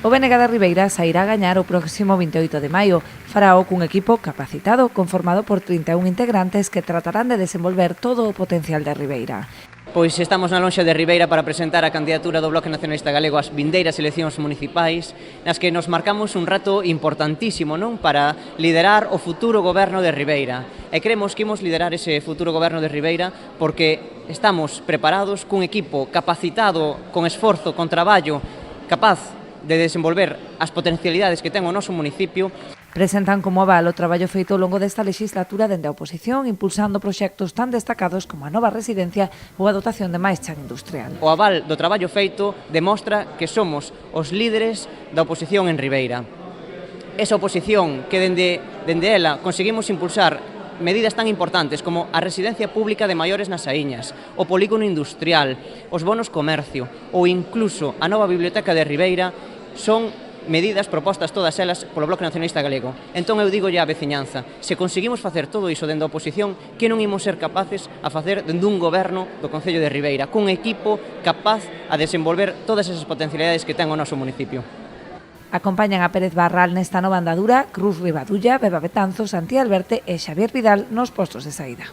O BNG da Ribeira sairá a gañar o próximo 28 de maio. Farao cun equipo capacitado, conformado por 31 integrantes que tratarán de desenvolver todo o potencial de Ribeira. Pois estamos na lonxa de Ribeira para presentar a candidatura do Bloque Nacionalista Galego ás vindeiras eleccións municipais, nas que nos marcamos un reto importantísimo, non, para liderar o futuro goberno de Ribeira. E cremos que imos liderar ese futuro goberno de Ribeira porque estamos preparados cun equipo capacitado, con esforzo, con traballo, capaz de desenvolver as potencialidades que ten o noso municipio. Presentan como aval o traballo feito ao longo desta legislatura dende a oposición, impulsando proxectos tan destacados como a nova residencia ou a dotación de máis chan industrial. O aval do traballo feito demostra que somos os líderes da oposición en Ribeira. Esa oposición que dende ela conseguimos impulsar medidas tan importantes como a residencia pública de maiores nas Saíñas, o polígono industrial, os bonos comercio ou incluso a nova biblioteca de Ribeira son medidas propostas todas elas polo Bloque Nacionalista Galego. Entón eu digo a veciñanza, se conseguimos facer todo iso dende a oposición, que non imos ser capaces a facer dende un goberno do Concello de Ribeira, cun equipo capaz a desenvolver todas esas potencialidades que ten o noso municipio. Acompañan a Pérez Barral nesta nova andadura Cruz Ribadulla, Beba Betanzos, Santi Alberte e Xavier Vidal nos postos de saída.